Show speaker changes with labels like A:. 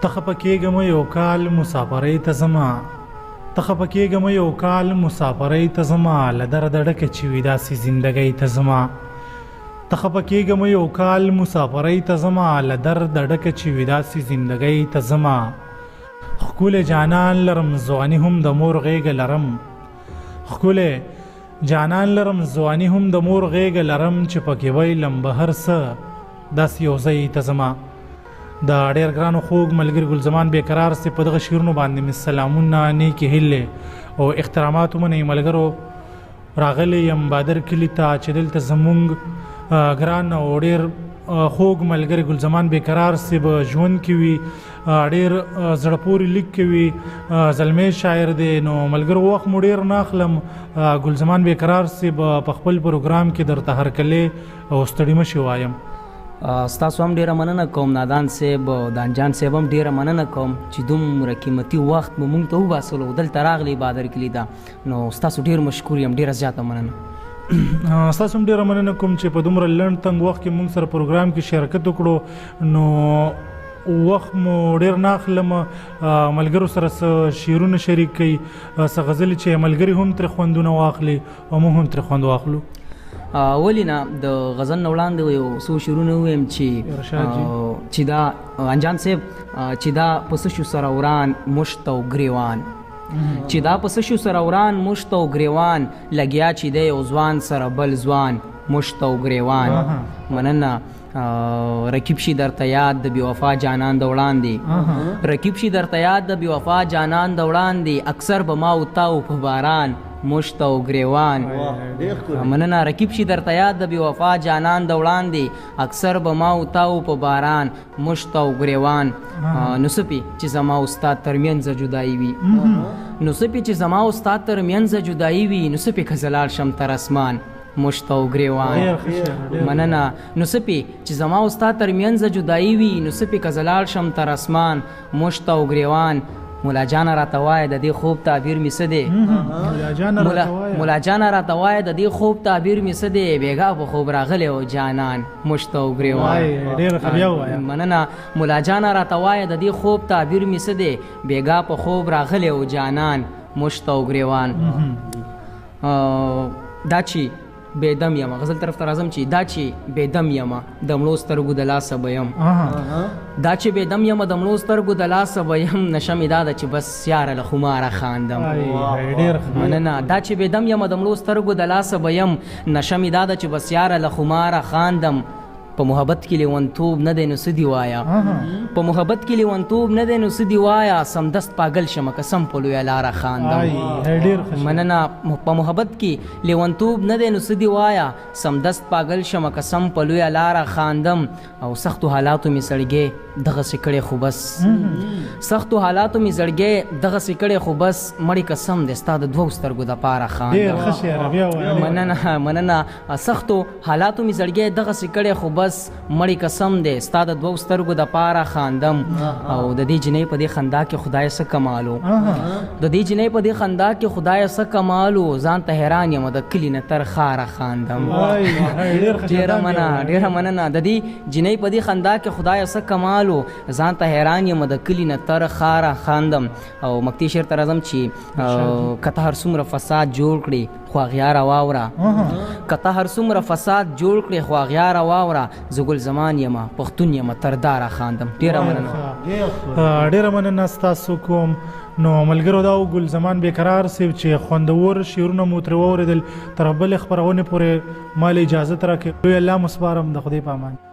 A: ته خفه کېږم یو کال مسافرۍ ته ځمه ته خفه کېږم یو کال مسافرۍ ته ځمه له درده ډکه چې وي داسې زندګۍ ته ځمه ته خفه کېږم یو کال مسافرۍ ته ځمه له درده ډکه چې وي داسې زندګۍ ته ځمه ښکلی جانان لرم ځواني هم د مور غېږه لرم ښکلی جانان لرم ځواني هم د مور غېږه لرم چې پکې ویلم به هر څه داسې یو ځای ته ځمه د ډېر ګرانو خوږ ملګري ګلزمان بېقرار صاحب په دغه شعرونو باندې مې سلامونه نیکې هیلې او احترامات ومنئ ملګرو راغلی یم بادر کلي ته چې دلته زموږ ګران او ډېر خوږ ملګری ګلزمان بېقرار صاحب ژوند کې وي ډېر زړه پورې لیک کوي زلمی شاعر دی نو ملګرو وخت مو ډېر نه اخلم ګلزمان بېقرار صاحب په خپل پروګرام کې درته هرکلی او ستړي مشي وایم
B: ستاسو هم ډیره مننه کوم نادان صاحب دانجان صاحب هم ډیره مننه کوم چې دومره قیمتي وخت مو موږ ته وباسلو دلته راغلی بادر کلي ته نو ستاسو ډیر مشکور یم ډیره زیاته مننه
A: ستاسو هم ډیره مننه کوم چې په دومره لنډ تنګ وخت کې موږ سره پروګرام کې شرکت وکړو نو وخت مو ډیر نه اخلم ملګرو سره څه شعرونه شریک کوي څه غزلې چې ملګري هم ترې خوندونه واخلي او موږ هم ترې خوند واخلو
B: ولی نه د غزل نه وړاندې یو څو شعرونه وویم چې دا انجان صاحب چې دا پس شو سره وران مشت او ګریوان چې دا پس شو سره وران مشت او ګریوان لګیا چې دی یو ځوان سره بل ځوان مشت او ګریوان مننه رکیب شي درته یاد د بې وفا جانان د وړاندې رکیب شي درته یاد د بې وفا جانان د وړاندې اکثر به ما او تا په باران مشت او ګریوان مننه رکیب شي درته یاد د بې وفا جانان د وړاندې اکثر به ما او تا په باران مشت او ګریوان نو سپي چې زما او ستا ترمنځ جدایي وي نو سپي چې زما او ستا ترمنځ جدایي وي نو سپي که زه لاړ شم تر اسمان مشت او ګریوان مننه نو سپي چې زما او ستا ترمنځ جدایي وي نو سپي که زه لاړ شم تر اسمان مشت او ګریوان مولا جانه راته وایه د دې خوب تعبیر مې څه دی مولا جانه راته وایه د دې خوب تعبیر مې څه دی بېګا په خوب راغلی او جانان مشت او ګریوان مننه مولا جانه راته وایه د دې خوب تعبیر مې څه دی بېګا په خوب راغلی او جانان مشت او ګریوان دا چې بېدم یمه غزل طرف ته راځم چې دا چې بېدم یمه د مړو سترګو د لاسه به یم دا چې بېدم یمه د مړو سترګو د لاسه به یم نشه مې دا ده چې بس یاره له خماره خاندم مننه دا چې بېدم یمه د مړو سترګو د لاسه به یم نشه مې دا ده چې بس یاره له خماره خاندم په محبت کې لیونتوب نه دی نو څه دي وایه په محبت کې لیونتوب نه دی نو څه دي وایه سمدست پاگل شمه قسم په لویه لاره خاندم مننه په محبت کې لیونتوب نه دی نو څه دي وایه سمدست پاگل شمه قسم په لویه لاره خاندم او سختو حالاتو مې سړګې دغسې کړې خو بس سختو حالاتو مې زړګې دغسې کړې خو بس مړې قسم دی ستا د دوو سترګو دپاره خاندم مننه سختو حالاتو مې زړګې دغسې کړې خو بس مړی قسم دی ستا د دوو سترګو دپاره خاندم او د دې جنۍ په دې خندا کې خدای څه کمالو د دې جنۍ په دې خندا کې خدای څه کمالو ځان ته حیران یم د کلي نه تر ښاره خاندم ډېره مننه د دې جنۍ په دې خندا کې خدای څه کمالو ځان ته حیران یم د کلي نه تر ښاره خاندم او مکتي شعر ته راځم چې که ته هر څومره فساد جوړ کړي خو اغیاره واوره که ته هر څومره فساد جوړ کړي خو اغیاره واوره زه ګلزمان یمه پښتون یمه ترداره خاندم
A: ډېره مننه ستاسو کوم نو ملګرو دا و ګلزمان بېقرار صاحب چې خوندور شعرونه مو ترې واورېدل تر بلې خپرونې پورې ما له اجازت راکړئ لوی الله مو سپارم د خدای په امان